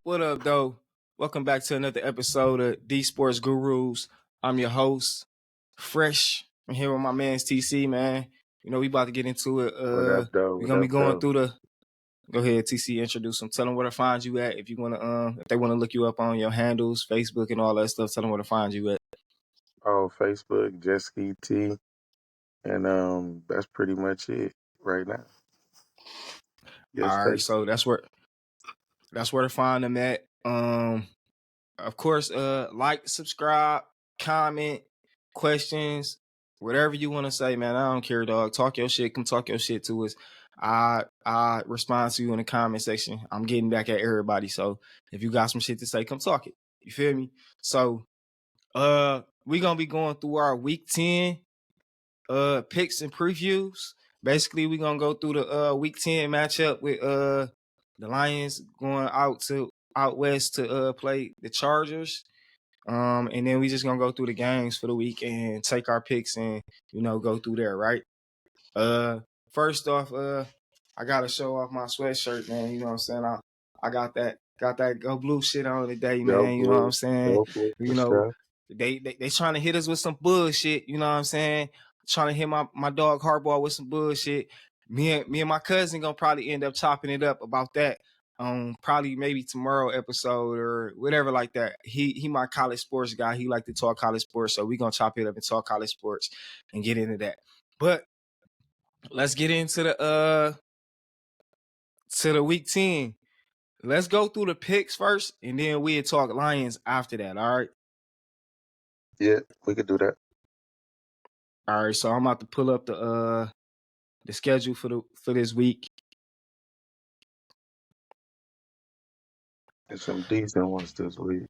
What up, though? Welcome back to another episode of D Sports Gurus. I'm your host, Fresh. I'm here with my man's TC, man. You know, we about to get into it. What up, though? We're gonna be going through the. Go ahead, TC. Introduce them. Tell them where to find you at. If you wanna, if they wanna look you up on your handles, Facebook, and all that stuff, tell them where to find you at. Oh, Facebook, Jesky T, and that's pretty much it right now. Yes, All right, so that's where to find them at. Of course, like, subscribe, comment, questions, whatever you want to say, man. I don't care, dog. Talk your shit. Come talk your shit to us. I respond to you in the comment section. I'm getting back at everybody. So if you got some shit to say, come talk it. You feel me? So we gonna be going through our week 10 picks and previews. Basically, we gonna go through the week 10 matchup with the Lions going out west to play the Chargers. And then we just gonna go through the games for the week and take our picks and, you know, go through there, right? First off, I gotta show off my sweatshirt, man. You know what I'm saying? I got that Go Blue shit on today, man. You know what I'm saying? You know, they trying to hit us with some bullshit, you know what I'm saying? Trying to hit my dog Hardball with some bullshit. Me and my cousin gonna probably end up chopping it up about that. Probably maybe tomorrow episode or whatever like that. He my college sports guy. He like to talk college sports, so we gonna chop it up and talk college sports and get into that. But let's get into the week 10. Let's go through the picks first, and then we'll talk Lions after that. All right. Yeah, we could do that. All right. So I'm about to pull up the schedule for this week. There's some decent ones this week.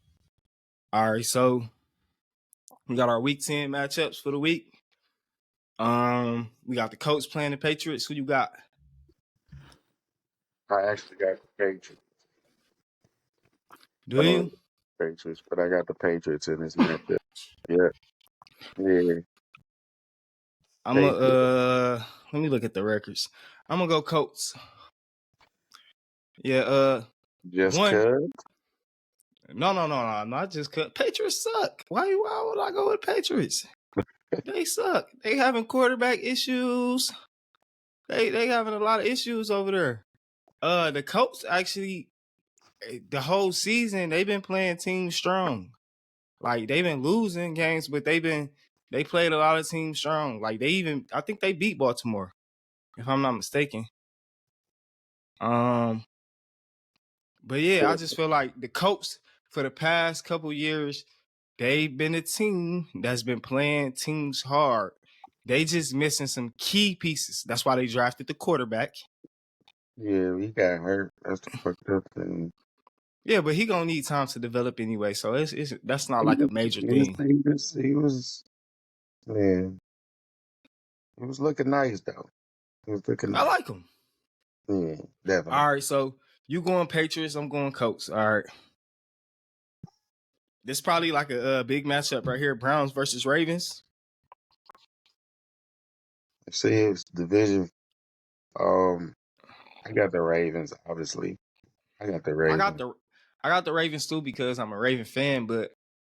All right, so we got our week 10 matchups for the week. We got the Colts playing the Patriots. Who you got? I actually got the Patriots. Do you? Patriots, but I got the Patriots in this matchup. Yeah. Let me look at the records. I'm gonna go Colts. Yeah, just cuz? No, not just cuz. Patriots suck. Why would I go with Patriots? They suck. They having quarterback issues. They having a lot of issues over there. The Colts actually, the whole season they've been playing teams strong. Like they've been losing games, but they played a lot of teams strong. Like I think they beat Baltimore, if I'm not mistaken. But yeah, I just feel like the Colts for the past couple years, they've been a team that's been playing teams hard. They just missing some key pieces. That's why they drafted the quarterback. Yeah, he got hurt. That's the fucked up thing. Yeah, but he gonna need time to develop anyway, so that's not like a major thing. He was looking nice though. He was looking nice. I like him. Yeah, definitely. All right, so you going Patriots, I'm going Colts. All right. This is probably like a big matchup right here. Browns versus Ravens. See, it's division. I got the Ravens, obviously. I got the Ravens. I got the Ravens too because I'm a Raven fan, but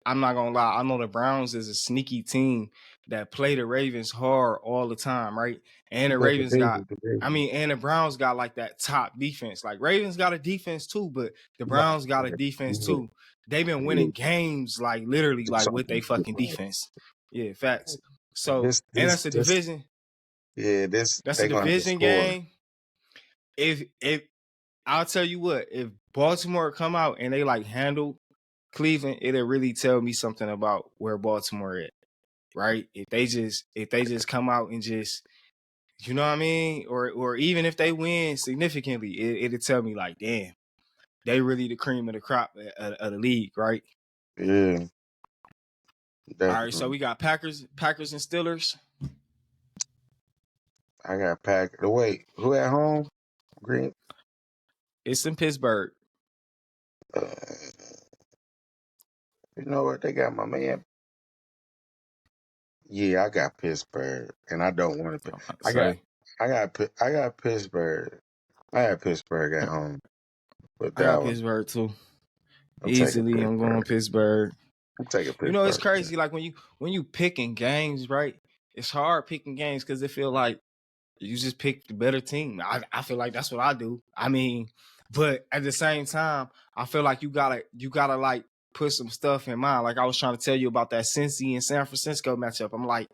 I'm not gonna lie. I know the Browns is a sneaky team that play the Ravens hard all the time, right? And the Ravens and the Browns got like that top defense. Like Ravens got a defense too, but the Browns got a defense too. They've been winning games like literally like with their fucking defense. Yeah, facts. So that's a division. Yeah, that's a division game. If I'll tell you what, if Baltimore come out and they like handle Cleveland, it'll really tell me something about where Baltimore is, right? If they just come out and just, you know what I mean, or even if they win significantly, it'll tell me like, damn, they really the cream of the crop of the league, right? Yeah. Definitely. All right, so we got Packers and Steelers. I got Packers. Wait, who at home? Green. It's in Pittsburgh. You know what? They got my man. Yeah, I got Pittsburgh, and I don't want to. I got Pittsburgh. I have Pittsburgh at home. I got Pittsburgh too. I'm taking Easily, I'm going Pittsburgh. Pittsburgh. I'm taking You know, it's Pittsburgh. crazy. Like when you picking games, right? It's hard picking games because it feel like you just pick the better team. I feel like that's what I do. I mean, but at the same time, I feel like you gotta like put some stuff in mind. Like I was trying to tell you about that Cincy and San Francisco matchup. I'm like,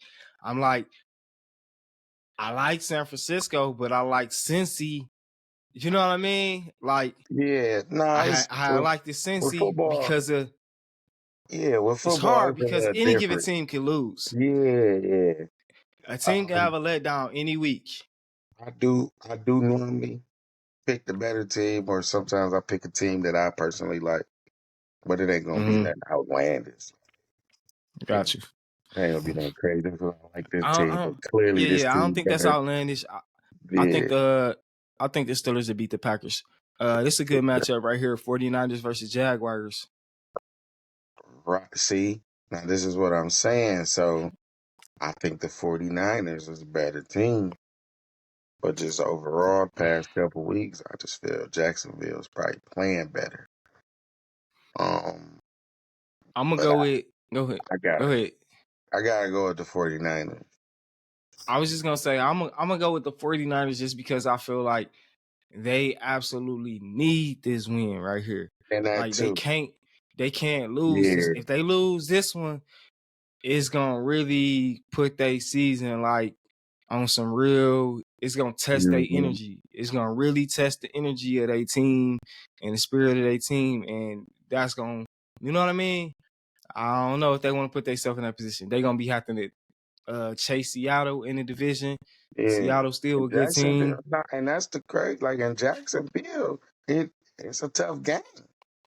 I like San Francisco, but I like Cincy. You know what I mean? Like Yeah, no, it's I like the with Cincy football. because of Yeah, with it's football, hard it's a because little any given different. team can lose. Yeah, yeah. A team can have Um, a letdown any week. I do normally pick the better team, or sometimes I pick a team that I personally like, but it ain't gonna be Mm-hmm. nothing outlandish. It Got you. ain't gonna be nothing crazy. I like this I team, but don't, clearly yeah, this yeah. I don't team think that's better. outlandish. I think Yeah, I think the Steelers will beat the Packers. This is a good matchup right here. 49ers versus Jaguars. right. See, now this is what I'm saying. So I think the 49ers is a better team, but just overall, past couple weeks, I just feel Jacksonville's probably playing better. Um, I'm gonna but go with go ahead. I got Go ahead. I gotta go with the 49ers. I was just gonna say I'm gonna go with the 49ers just because I feel like they absolutely need this win right here. And that Like too. they can't lose this. Yeah. If they lose this one, it's gonna really put their season like on some real. It's gonna test their Mhm. energy. It's gonna really test the energy of their team and the spirit of their team, and that's gonna, you know what I mean? I don't know if they want to put themselves in that position. They're gonna be having to chase Seattle in the division. Yeah. Seattle's still And a good team. Jacksonville, and that's the crazy. Like in Jacksonville, it's a tough game.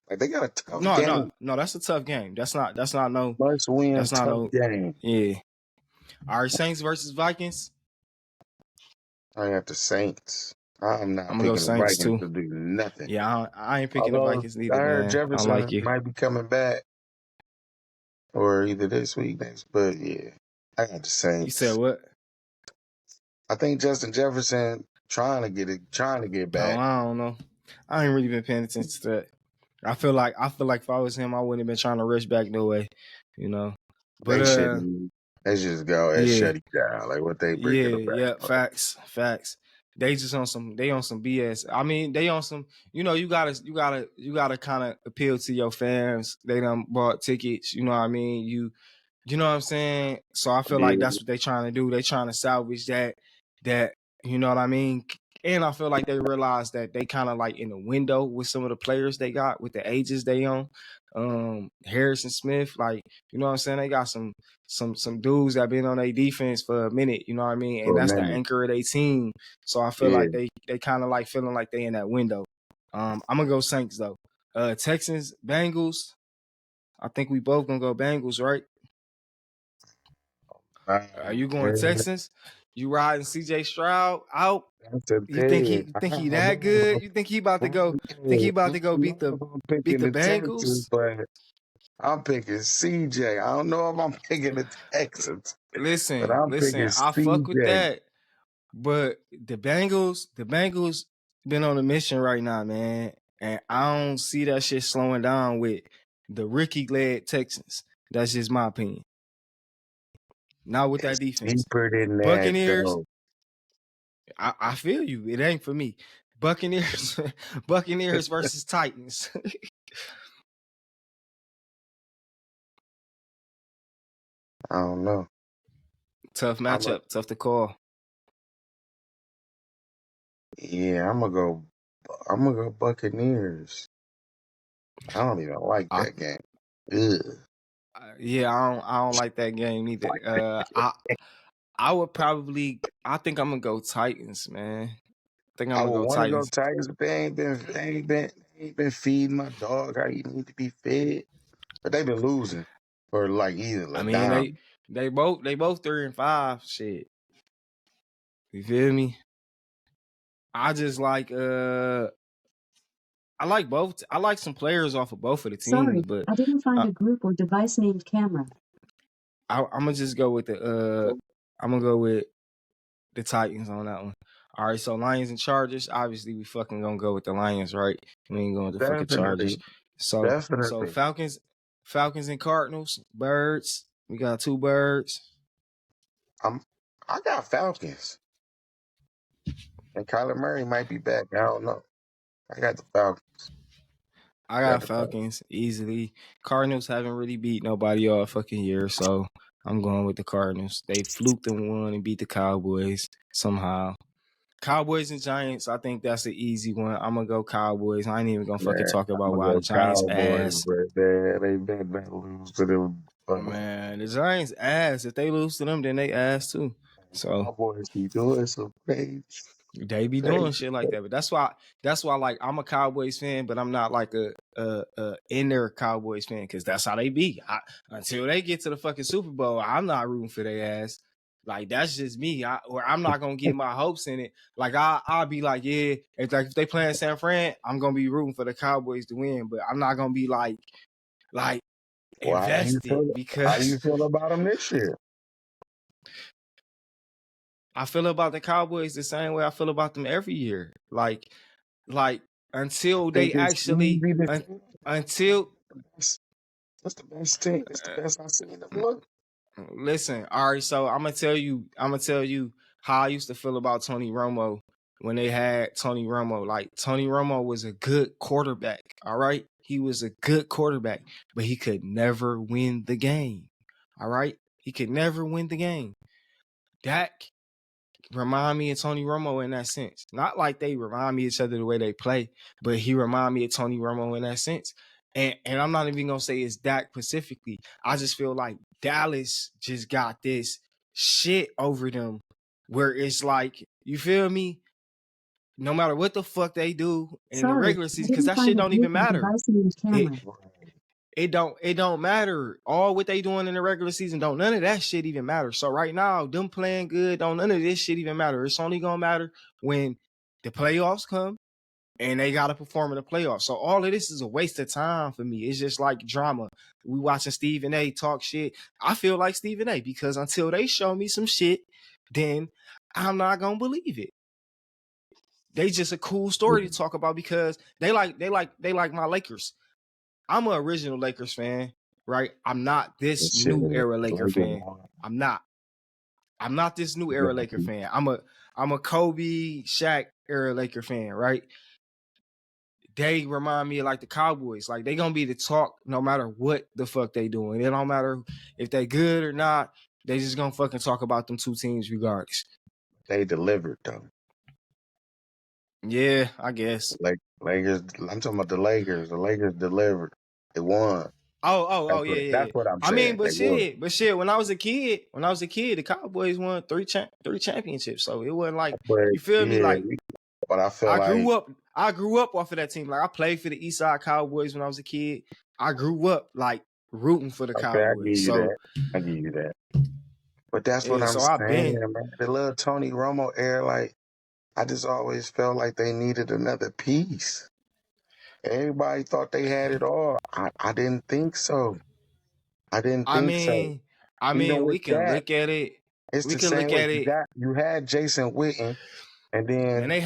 Like they got a tough No, no, game. no. That's a tough game. That's not no. Must win That's not tough no. game. Yeah. All right, Saints versus Vikings. I got the Saints. I'm I'm not gonna go picking the Saints Vikings too. to do nothing. Yeah, I ain't picking the Although Vikings I neither, heard man. I don't like Jefferson you. might be coming back, or either this week next. But yeah, I got the You said Saints. what? I think Justin Jefferson trying to get Oh, back. I don't know. I ain't really been paying attention to that. I feel like if I was him, I wouldn't have been trying to rush back no way, you know. But They shouldn't. They just go and yeah, shut him down. Like what they bringing him back yeah, for. facts. They just on some BS. I mean, they on some, you gotta kind of appeal to your fans. They done bought tickets, you know what I mean? You know what I'm saying? So I feel like Yeah, that's what they trying to do. They trying to salvage that, you know what I mean? And I feel like they realize that they kind of like in the window with some of the players they got with the ages they on. Harrison Smith, like, you know what I'm saying? They got some dudes that been on their defense for a minute, you know what I mean? And for a that's the minute. anchor of their team. So I feel Yeah, like they kind of like feeling like they in that window. I'm gonna go Saints though. Texans, Bengals. I think we both gonna go Bengals, right? Are you going man, Texans? You riding CJ Stroud out? that's the You thing. I think he don't that know. good? You think he about I to go don't know beat if I'm picking the the Texans, Bengals? but I'm picking CJ. I don't know if I'm picking the Texans, but I'm picking Listen, I fuck with CJ. that. But the Bengals been on a mission right now, man. And I don't see that shit slowing down with the Ricky led Texans. That's just my opinion. Not with that It's defense. deeper than that, Buccaneers, though. I feel you. It ain't for me. Buccaneers, Buccaneers versus Titans. I don't know. Tough I'm a matchup, tough to call. Yeah, I'm gonna go. I'm gonna go Buccaneers. I don't even like I, that game. Ugh. yeah, I don't like that game either. I would probably. I think I'm gonna go Titans, man. I think I'm I gonna would go want to go Titans. Tigers, but they ain't been feeding my dog how you need to be fed. But they've been losing or like either I a mean, down. they both 3-5. Shit, you feel me? I just like I like both. I like some players off of both of the teams, Sorry, but I didn't find I, a group or device named camera. I'm gonna just go with the I'm gonna go with the Titans on that one. All right, so Lions and Chargers. Obviously, we fucking gonna go with the Lions, right? We ain't going with the fucking Definitely. Chargers. So Definitely. Falcons and Cardinals, birds. We got two birds. I got Falcons. And Kyler Murray might be back. I don't know. I got the Falcons. I Got got the Falcons. Falcons easily. Cardinals haven't really beat nobody all fucking year, so I'm going with the Cardinals. They fluked and won and beat the Cowboys somehow. Cowboys and Giants, I think that's an easy one. I'm gonna go Cowboys. I ain't even gonna fucking Man, talk I'm about gonna why the go Giants Cowboys, ass. but they better lose to them. Man, the Giants ass. If they lose to them, then they ass too. So Cowboys be doing some crazy, they be doing crazy shit like stuff. that. But that's why like I'm a Cowboys fan, but I'm not like a inner Cowboys fan because that's how they be. Until they get to the fucking Super Bowl, I'm not rooting for their ass. Like that's just me. Or I'm not gonna get my hopes in it. Like I'll be like, yeah, if they playing San Fran, I'm gonna be rooting for the Cowboys to win, but I'm not gonna be like Well, invested how do because you feel about them this year? I feel about the Cowboys the same way I feel about them every year. Like until Think they it's actually easy to until That's the best team. It's the best I've seen them look. listen, all right, so I'm gonna tell you how I used to feel about Tony Romo when they had Tony Romo. Like Tony Romo was a good quarterback, all right? He was a good quarterback, but he could never win the game. All right? He could never win the game. Dak remind me of Tony Romo in that sense. Not like they remind me of each other the way they play, but he remind me of Tony Romo in that sense. And I'm not even gonna say it's Dak specifically. I just feel like Dallas just got this shit over them where it's like, you feel me? No matter what the fuck they do in the Sorry, regular I season, because didn't that shit find a don't group even of matter. device named It camera. it don't matter. All what they doing in the regular season, don't none of that shit even matter. So right now, them playing good, don't none of this shit even matter. It's only gonna matter when the playoffs come and they gotta perform in the playoffs. So all of this is a waste of time for me. It's just like drama. We watching Stephen A talk shit. I feel like Stephen A because until they show me some shit, then I'm not gonna believe it. They just a cool story to talk about because they like my Lakers. I'm an original Lakers fan, right? I'm not this Shit, new era Laker Lakers fan. won. I'm not. I'm not this new era Laker Exactly. fan. I'm a Kobe, Shaq era Laker fan, right? They remind me of like the Cowboys. Like they gonna be the talk no matter what the fuck they doing. It don't matter if they good or not. They just gonna fucking talk about them two teams regardless. They delivered though. Yeah, I guess. Like Lakers, I'm talking about the Lakers. The Lakers delivered. They won. Oh, yeah, That's yeah. what I'm I mean, saying. They won. but shit. When I was a kid, the Cowboys won three championships. So it wasn't like But you feel me. yeah, Like but I feel like I grew up off of that team. Like I played for the Eastside Cowboys when I was a kid. I grew up like rooting for the okay, I Cowboys. give you So that. I give you that. But that's what yeah, I'm so I've saying, been. man. The little Tony Romo era, like I just always felt like they needed another piece. Everybody thought they had it all. I didn't think so. I didn't I think so. mean, I Even mean, with we can that, look at it. it's We the can same look way. at it. You had Jason Witten, and Man, then they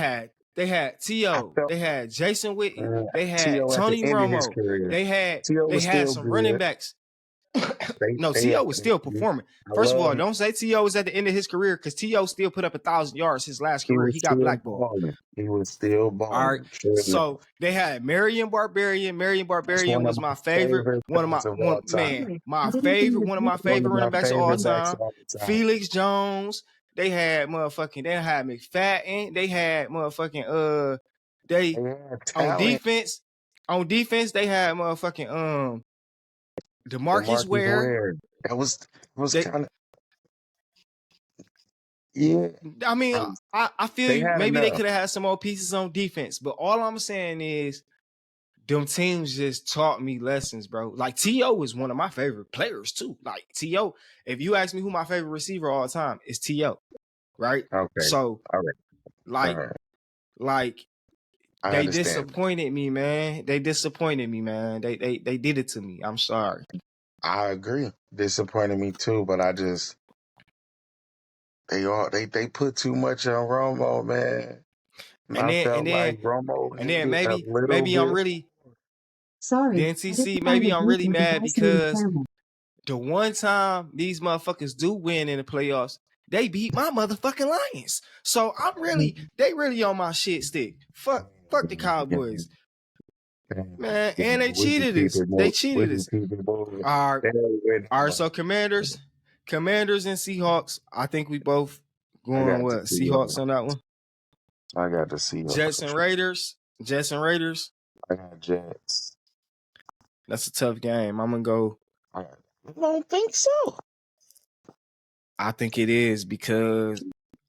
had I T.O. felt They had Jason Witten. They had T.O. at the Tony end of his Romo. career. They had T.O. they was had still some running good. backs. They No, they T.O. was still performing. I First of love all, him. don't say T.O. was at the end of his career because T.O. still put up 1,000 yards his last He career. was He got still blackballed. balling. He was still All right. balling. Sure enough. So they had Marion Barbarian. Marion That's one Barbarian of was my my favorite. favorite backs of all time. Sorry, I didn't find a One of group my of One favorite of my running backs of all favorite backs time. of all time. Felix Jones. They had McFadden. They had They they had on talent. defense. On defense, they had DeMarcus DeMarcus Ware. Ware. That was They kind of yeah. I mean, Um, I feel they you. had Maybe they enough. could have had some more pieces on defense, but all I'm saying is them teams just taught me lessons, bro. Like T.O. is one of my favorite players too. Like T.O., if you ask me who my favorite receiver all the time, it's T.O. Right? Okay. So All right. All like right. like I they understand. disappointed me, man. They disappointed me, man. They did it to me. I'm sorry. I agree. Disappointed me too, but I just they put too much on Romo, man. And And I then felt and then like Romo and then needed a little maybe I'm bit. really Sorry, The I NTC, didn't find maybe a I'm group really or mad device named because camera. the one time these motherfuckers do win in the playoffs, they beat my motherfucking Lions. So they really on my shit stick. Fuck the Cowboys. Man, and they We can cheated keep us. it They moving. We cheated can us. keep it moving. All right, They ain't win all right. much. So Commanders and Seahawks. I think we both I going got the what? Seahawks on that one. I got the Seahawks. Jets and Raiders. I got Jets. That's a tough game. I'm gonna go. I don't think so. I think it is because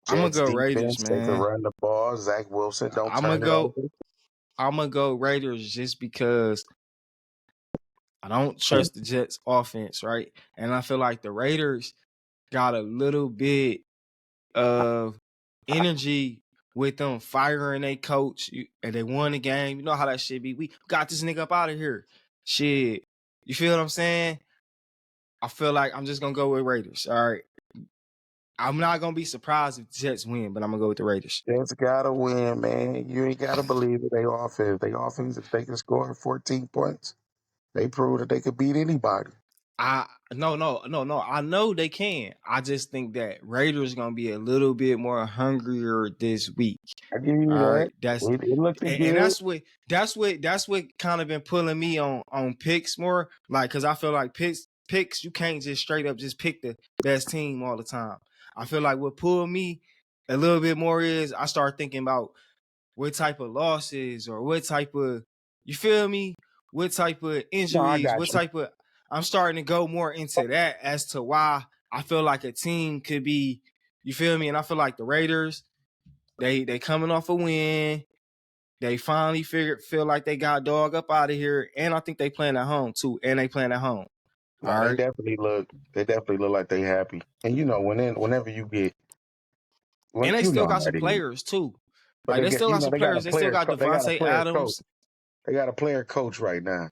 I'm gonna Jets go Raiders, defense, they can man. run the ball. Zach Wilson don't I'm gonna turn it go. over. I'm gonna go Raiders just because I don't trust the Jets offense, right? And I feel like the Raiders got a little bit of energy with them firing a coach and they won the game. You know how that shit be. We got this nigga up out of here. Shit. You feel what I'm saying? I feel like I'm just gonna go with Raiders. All right. I'm not gonna be surprised if the Jets win, but I'm gonna go with the Raiders. Jets gotta win, man. You ain't gotta believe it. They offense. If they can score 14 points, they prove that they could beat anybody. No. I know they can. I just think that Raiders gonna be a little bit more hungrier this week. I give you All that. right, that's It looked and good. that's what kind of been pulling me on picks more. Like, cause I feel like picks you can't just straight up just pick the best team all the time. I feel like what pulled me a little bit more is I start thinking about what type of losses or what type of, you feel me? What type of No, I injuries, got what you. type of, I'm starting to go more into that as to why I feel like a team could be, you feel me? And I feel like the Raiders, they coming off a win. They finally feel like they got dog up out of here. And I think they playing at home too. And they playing at home. No, All they right. definitely look. They definitely look like they happy. And you know, whenever you get, And they you still know got how some it is. players too. But Like they they get, still got some they got a players. They still player. got They got a Devontae player coach. Adams. They got a player coach right now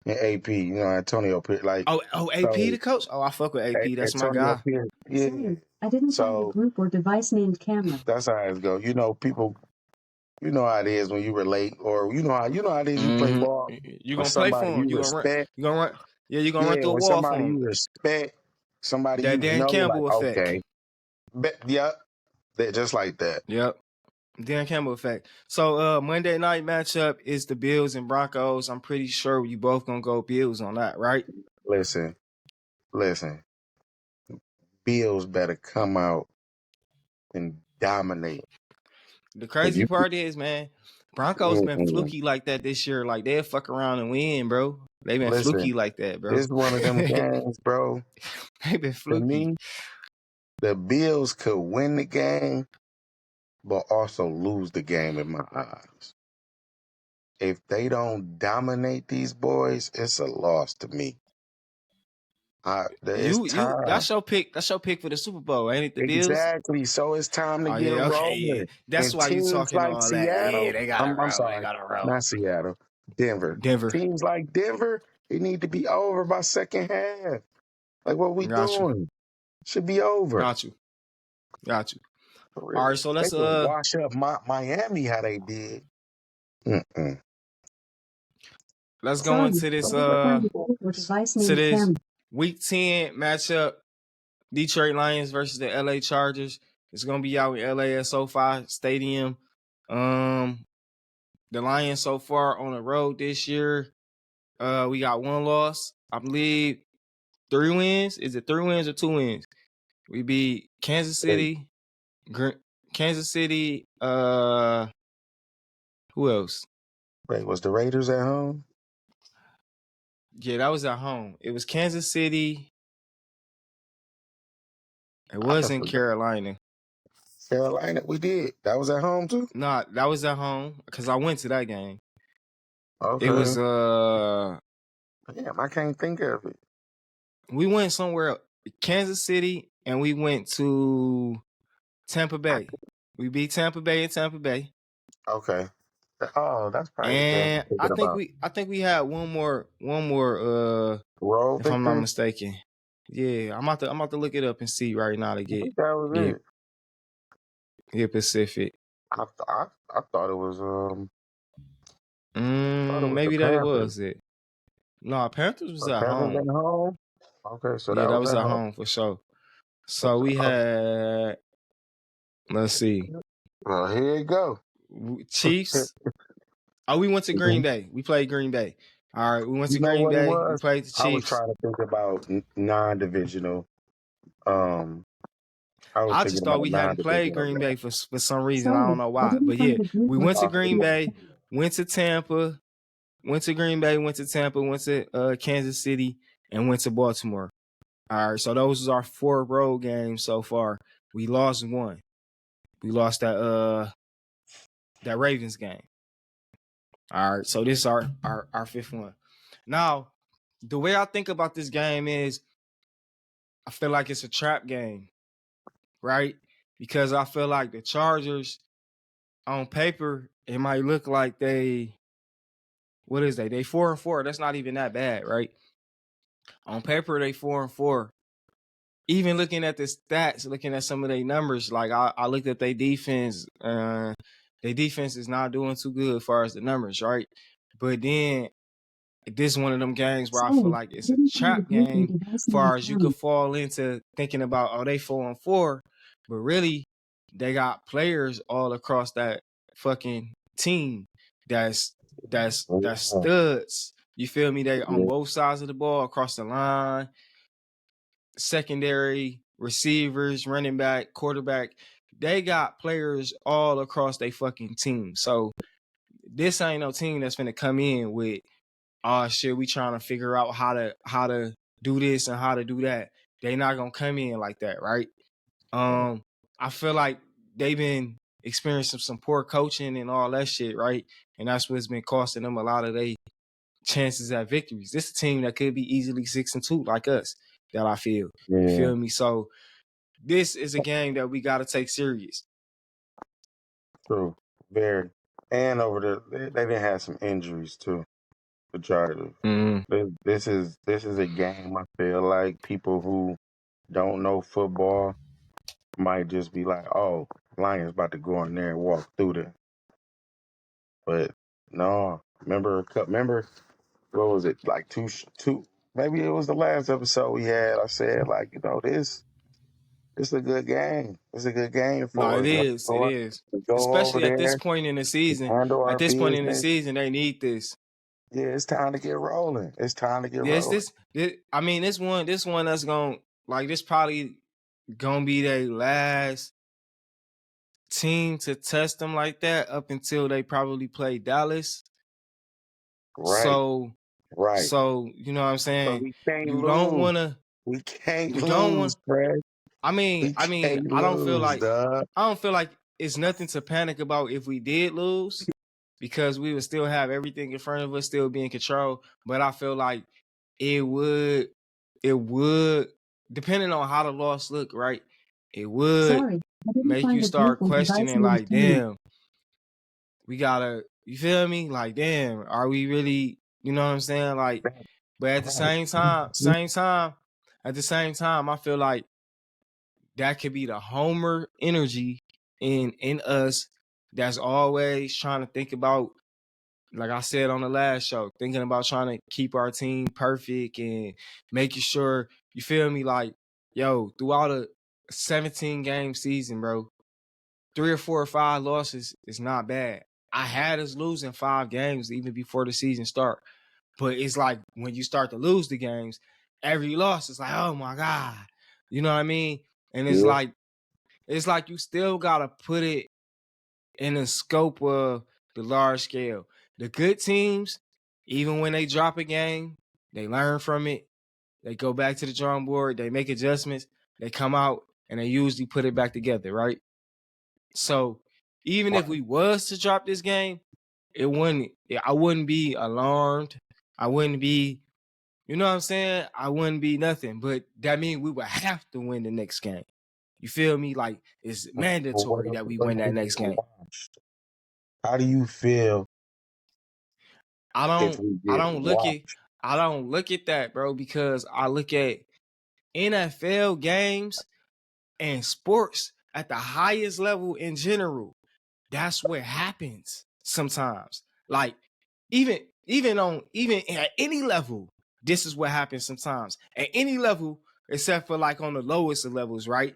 in AP. You know, Antonio Pierce. Like, Oh, AP so the coach? Oh, I fuck with AP. That's my Antonio guy. Pierce. Yeah. Sorry, I didn't find a So group or device named camera. that's how it go. You know, people. You know how it is when you relate, or you know how it is. You play ball You with gonna play for somebody him. you You gonna run. respect. You gonna run. Yeah, you gonna run Yeah, through a when wall for somebody him. you respect, somebody That you Dan know, like Campbell effect. okay, yep, they're just like that. Yep. Dan Campbell effect. So Monday night matchup is the Bills and Broncos. I'm pretty sure you both gonna go Bills on that, right? Listen, listen. Bills better come out and dominate. The If crazy you part is, man, Broncos been mm-mm. fluky like that this year. Like they'll fuck around and win, bro. They been Listen, fluky like that, bro. this is one of them games, bro. They been To fluky. me, the Bills could win the game, but also lose the game in my eyes. If they don't dominate these boys, it's a loss to me. It's You time. that's your pick for the Super Bowl, ain't it? The Bills? Exactly. So it's time to Oh get yeah, okay, yeah. rolling. That's And why you teams talking like all that. Yeah, Seattle, they gotta I'm roll. They sorry, gotta roll. not Seattle, Denver. Denver. Teams like Denver, it need to be over by second half. Like what we Got you. doing? Should be over. Got you. Got you. For All real. right, so They let's can wash up Miami how they did. Mm-mm. go Sorry, into I this didn't find a group or device named camera. week 10 matchup. Detroit Lions versus the LA Chargers. It's gonna be out in LA at SoFi Stadium. The Lions so far on the road this year. We got one loss. I believe 3 wins. Is it 3 wins or 2 wins? We beat Kansas City. Kansas City. Who else? Wait, was the Raiders at home? Yeah, that was at home. It was Kansas City. It I done wasn't forgot. Carolina. Carolina, we did. That was at home too? Nah, that was at home because I went to that game. Okay. It was Damn, I can't think of it. we went somewhere Kansas City and we went to Tampa Bay. We beat Tampa Bay in Tampa Bay. Okay. Oh, that's probably the game And I'm thinking about. I think we had one more Roll if I'm not victory? mistaken. Yeah, I'm about to look it up and see right now to I think that was get Pacific. I thought it was Maybe that it the Panthers. was it. No, Panthers was at Panthers home. at home. Okay, so Yeah, that that was was at at home. home for sure. So we had, let's see, Well, here you go. Chiefs. Oh, we went to Green Bay. We played Green Bay. All right, we went You to know Green what it Bay. We was? played the I was Chiefs. trying to think about non-divisional. I was I thinking just thought about we hadn't played non-divisional Green game. Bay for some reason. I don't Sorry, know I why. didn't But find yeah, the group we with went to the Green Okay. Bay, went to Tampa, went to Green Bay, went to Tampa, went to Kansas City, and went to Baltimore. All right, so those are our 4 road games so far. We lost one. We lost that Ravens game. All right, so this is our 5th one. Now, the way I think about this game is I feel like it's a trap game, right? Because I feel like the Chargers on paper, it might look like they 4-4. That's not even that bad, right? On paper, they 4-4. Even looking at the stats, looking at some of their numbers, like I looked at their defense. Their defense is not doing too good as far as the numbers, right? But then this is one of them games where I feel Sorry, like I it's a didn't find the trap group and game, device name far as you camera. could fall into thinking about, oh, they 4-4, but really they got players all across that fucking team that's studs. You feel me? They on Yeah. both sides of the ball, across the line, secondary, receivers, running back, quarterback. They got players all across their fucking team. So this ain't no team that's finna come in with, oh shit, we trying to figure out how to do this and how to do that. They not gonna come in like that, right? I feel like they've been experiencing some poor coaching and all that shit, right? And that's what's been costing them a lot of their chances at victories. This is a team that could be easily 6-2 like us, that I feel. You Yeah. feel me? So this is a game that we gotta take serious. True. Very. And over they didn't have some injuries too. The Chargers. Mm-hmm. This is a game I feel like people who don't know football might just be like, "Oh, Lions about to go in there and walk through there." But no, remember what was it, like two? Maybe it was the last episode we had. I said like, this is a good game. It's a good game No, for it us. is. It is. Let's go over Especially at this there point in the and season. handle At our this point in the business. season, they need this. Yeah, it's time to get rolling. It's time to get Yes, rolling. I mean, this one that's going, like, this probably gonna be their last team to test them like that up until they probably play Dallas. Right. So you know what I'm So saying? we can't You don't lose. wanna We can't you don't lose, want Fred. I mean, We can't I don't feel lose, like dog. it's nothing to panic about if we did lose, because we would still have everything in front of us, still be in control. But I feel like it would, depending on how the loss look, right? It would Sorry, I didn't make you find the group start with device questioning, name like, camera. damn, we gotta, you feel me? Like, damn, are we really, you know what I'm saying? Like, but at the same time, I feel like that could be the homer energy in us that's always trying to think about, like I said on the last show, thinking about trying to keep our team perfect and making sure, you feel me, like, yo, throughout a 17 game season, bro, 3 or 4 or 5 losses is not bad. I had us losing 5 games even before the season start. But it's like when you start to lose the games, every loss is like, oh my God. You know what I mean? And it's like you still gotta put it in the scope of the large scale. The good teams, even when they drop a game, they learn from it. They go back to the drawing board. They make adjustments. They come out and they usually put it back together, right? So even if we was to drop this game, I wouldn't be alarmed. I wouldn't be, you know what I'm saying? I wouldn't be nothing. But that means we would have to win the next game. You feel me? Like, it's mandatory that we win that next game. How do you feel if we I get don't look at that, bro, because I look at NFL games and sports at the highest level in general. That's what happens sometimes. Like, even even at any level, this is what happens sometimes. At any level, except for like on the lowest of levels, right?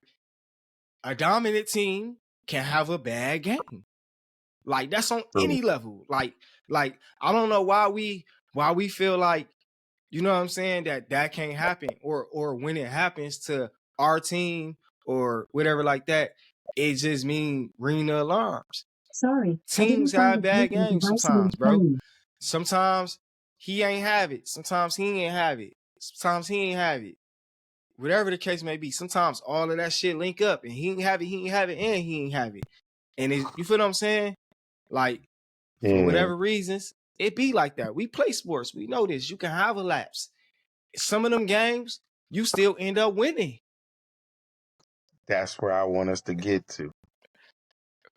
A dominant team can have a bad game. Like that's on any level. Like I don't know why we feel like, you know what I'm saying, that can't happen, or when it happens to our team or whatever like that, it just mean ring the alarms. Sorry, I Teams didn't find have the bad group games device named sometimes, bro. Camera. Sometimes he ain't have it. Sometimes he ain't have it. Sometimes he ain't have it. Whatever the case may be, sometimes all of that shit link up, and he ain't have it, and he ain't have it. And you feel what I'm saying? Like, for Yeah, whatever reasons, it be like that. We play sports. We know this. You can have a lapse. Some of them games, you still end up winning. that's where I want us to get to.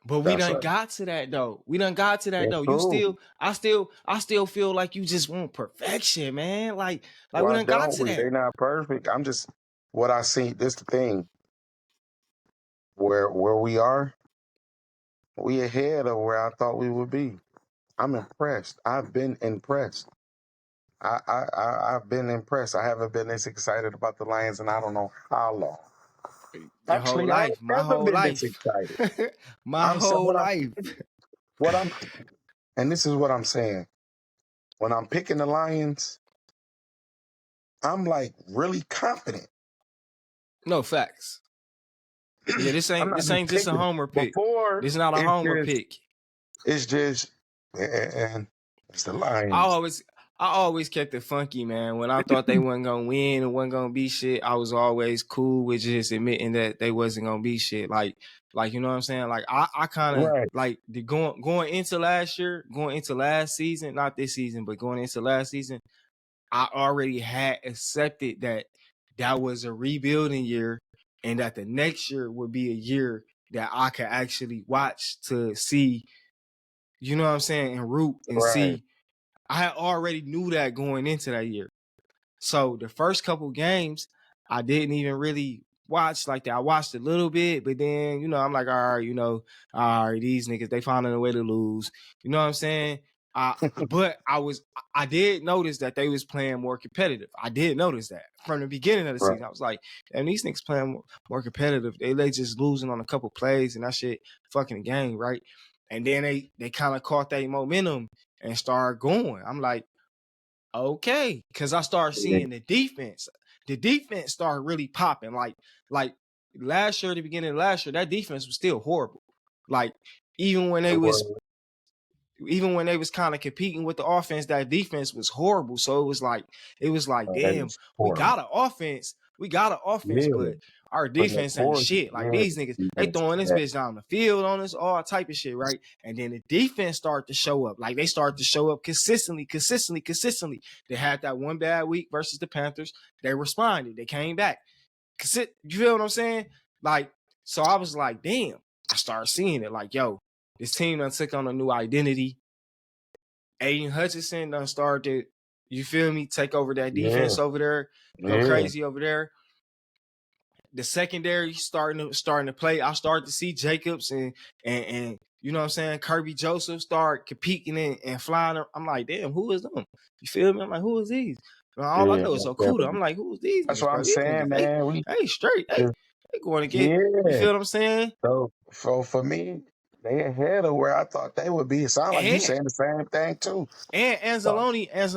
But we That's done right. got to that though. We done got to that It's though. cool. I still feel like you just want perfection, man. Like we Why done got don't to we? that. They're not perfect. I'm just what I see. This the thing where we are. We ahead of where I thought we would be. I'm impressed. I've been impressed. I've been impressed. I haven't been this excited about the Lions in I don't know how long. Your whole Actually, I ain't life, my never whole been this life, excited. my I'm saying whole life. what I'm, and this is what I'm saying. When I'm picking the Lions, I'm like really confident. No facts. Yeah, I'm not this just ain't just a picking. homer pick. Before This not a homer pick. it's just, and it's the I Lions. always I always kept it funky, man. When I thought they wasn't gonna win and wasn't gonna be shit, I was always cool with just admitting that they wasn't gonna be shit. Like you know what I'm saying? Like I kind of Right. like the going into last year, going into last season, not this season, but going into last season, I already had accepted that was a rebuilding year, and that the next year would be a year that I could actually watch to see, you know what I'm saying, and root and Right. see. I already knew that going into that year. So the first couple games, I didn't even really watch like that. I watched a little bit, but then, you know, I'm like, all right, these niggas, they finding a way to lose. You know what I'm saying? But I did notice that they was playing more competitive. I did notice that from the beginning of the Right. season. I was like, and these niggas playing more competitive. They just losing on a couple plays and that shit fucking the game, right? And then they kind of caught that momentum and started going. I'm like, okay, because I started Yeah, seeing the defense. The defense started really popping. Like last year, the beginning of last year, that defense was still horrible. Like even when they it was was. kind of competing with the offense, that defense was horrible. So it was like, That damn, is we horrible. got an offense. We got an offense, Yeah. but our But of defense ain't course, shit. Like yeah, these niggas, they defense throwing this that bitch down the field on us, all type of shit, right? And then the defense started to show up. Like they started to show up consistently. They had that one bad week versus the Panthers. They responded. They came back. You feel what I'm saying? Like, so I was like, damn. I started seeing it. Like, yo, this team done took on a new identity. Aiden Hutchinson done started, you feel me, take over that yeah, defense over there, go yeah, crazy over there. The secondary starting to play. I started to see Jacobs and you know what I'm saying, Kirby Joseph start competing and flying. I'm like, damn, who is them? You feel me? I'm like, who is these? All I yeah. know is Okuda. I'm like, who is these That's niggas, what I'm bro? These saying, niggas, man. We they straight. just, They going to get, you yeah. feel what I'm saying? So for me, they ahead of where I thought they would be. It sounds like you And saying the same thing too. So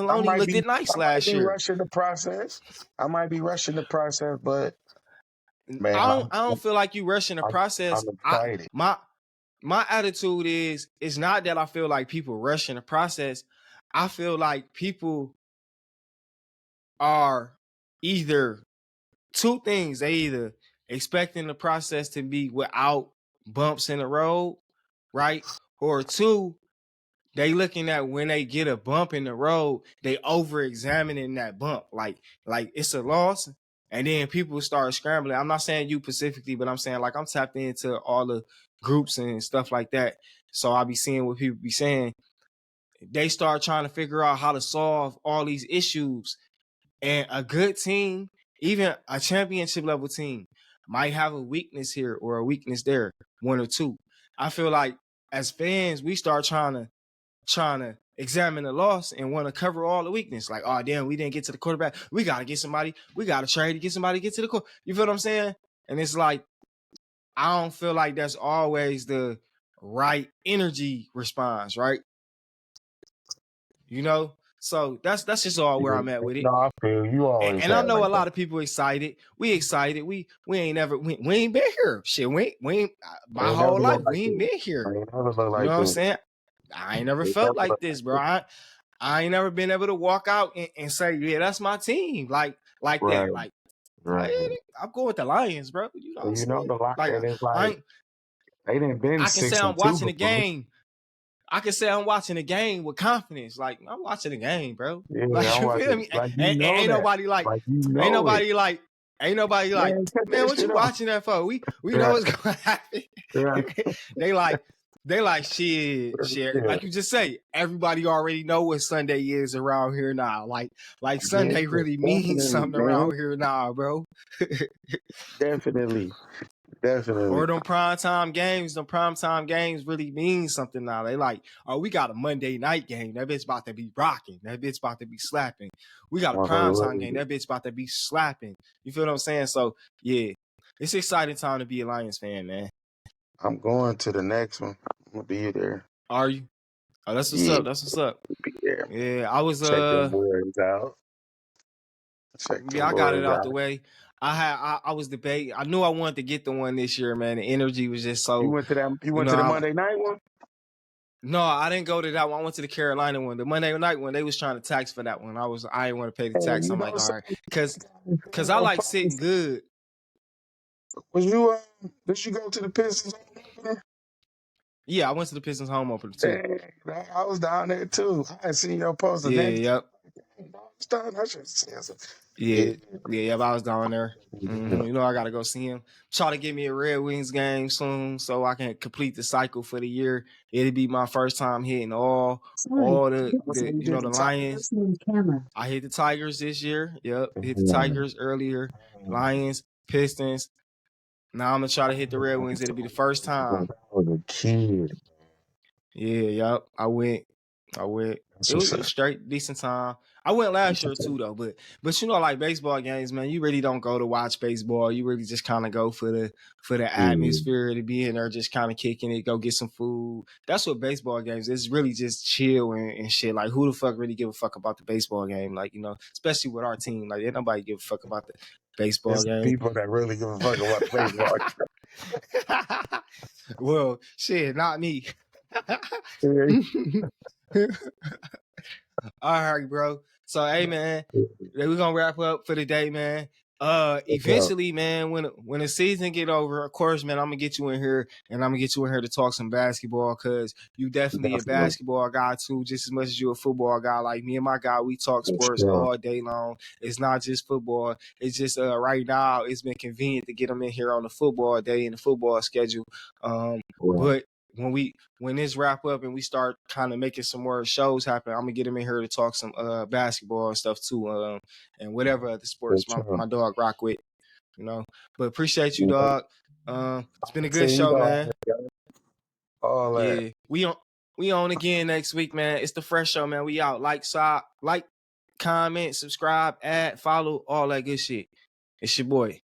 I Anzalone might looked be it nice I might last be year. rushing the process. I might be rushing the process, but man, I don't feel like you rushing the process. I'm excited. My attitude is, it's not that I feel like people rushing the process. I feel like people are either two things. They either expecting the process to be without bumps in the road, right? Or two, they looking at when they get a bump in the road, they over examining that bump. Like it's a loss. And then people start scrambling. I'm not saying you specifically, but I'm saying like I'm tapped into all the groups and stuff like that. So I be seeing what people be saying. They start trying to figure out how to solve all these issues. And a good team, even a championship level team, might have a weakness here or a weakness there, one or two. I feel like as fans, we start trying to examine the loss and want to cover all the weakness. Like, oh damn, we didn't get to the quarterback. We gotta get somebody. We gotta trade to get somebody to get to the court. You feel what I'm saying? And it's like, I don't feel like that's always the right energy response, right? You know, so that's just all where I'm at with it. No, I feel you always And I had know like a lot of people excited. We excited. We ain't never we ain't been here. Shit, we ain't that. my Ain't whole never life look like we ain't this. been here. Ain't never look You know like what I'm this. saying? I ain't never Ain't felt never like look this, like bro. this. I ain't never been able to walk out and say, yeah, that's my team. Like Right, that. Like right. I'm going with the Lions, bro. You know what I'm And you know saying? the lot, Like and it's I like ain't, they didn't been I can say I'm 6-2 watching the before. game. I can say I'm watching the game with confidence. Like I'm watching the game, bro. Yeah, Like I'm you feel watching. me? Like you know Ain't that. nobody like, Like you ain't know it. nobody like, ain't nobody like, Man, cut man, that what shit you off. watching that for? We know Right, what's gonna happen. right. they like shit. Yeah, Like you just say, everybody already know what Sunday is around here now. Like yeah, Sunday really means definitely, something man. around here now, bro. Definitely, Or definitely. them primetime games really mean something now. They like, oh, we got a Monday night game. That bitch about to be rocking. That bitch about to be slapping. We got a primetime game. That bitch about to be slapping. You feel what I'm saying? So yeah, it's exciting time to be a Lions fan, man. I'm going to the next one. I'm gonna be there. Are you? Oh, that's what's Yeah, up. That's what's up. be there. Yeah, I was Check them boys out. Check them yeah, I got it boys out out. the way. I was debating. I knew I wanted to get the one this year, man. The energy was just You so, went to that? You you went know, to the Monday night one? no, I didn't go to that one. I went to the Carolina one. The Monday night one, they was trying to tax for that one. I didn't want to pay the Hey, tax. you I'm know like, all right, something? cause I like sitting good. Was you? Did you go to the Pistons home opener? Yeah, I went to the Pistons home opener too. Dang, I was down there too. I had seen your post the Yeah, next day. yep. I should have seen some. Yeah, yeah, I was down there. Yeah. You know, I gotta go see him. Try to get me a Red Wings game soon, so I can complete the cycle for the year. It'll be my first time hitting all Sorry, the So you you know did the the Lions. Tigers? listening camera. I hit the Tigers this year. Yep, hit the Mhm. Tigers earlier. Lions, Pistons. Now I'm gonna try to hit the Red Wings. It'll be the first time. When I was a kid. Yeah, yep. I went. That's It what's was up. straight, decent time. I went last year too though, but you know, like baseball games, man, you really don't go to watch baseball. You really just kind of go for the Yeah, atmosphere, to be in there, just kind of kicking it, go get some food. That's what baseball games is. Really just chill and shit. Like who the fuck really give a fuck about the baseball game? Like, you know, especially with our team, like ain't nobody give a fuck about the baseball it's the game. people that really give a fuck about baseball. Well, shit, not me. Yeah. All right, bro. So, hey, man, we're gonna wrap up for the day, man. What's up? Eventually, man, when the season get over, of course, man, I'm gonna get you in here and I'm gonna get you in here to talk some basketball, because you definitely a Definitely. basketball guy too, just as much as you're a football guy. Like me and my guy, we talk For sports sure. all day long. It's not just football. It's just right now it's been convenient to get them in here on the football day and the football schedule. Right. But when this wrap up and we start kind of making some more shows happen, I'm gonna get him in here to talk some basketball and stuff too, and whatever other For sports sure. my dog rock with, you know. But appreciate you, Yeah. dog. It's been a See, good you show, know, man. all that. Yeah, we on again next week, man. It's the Fresh Show, man. We out. Like, comment, subscribe, add, follow, all that good shit. It's your boy.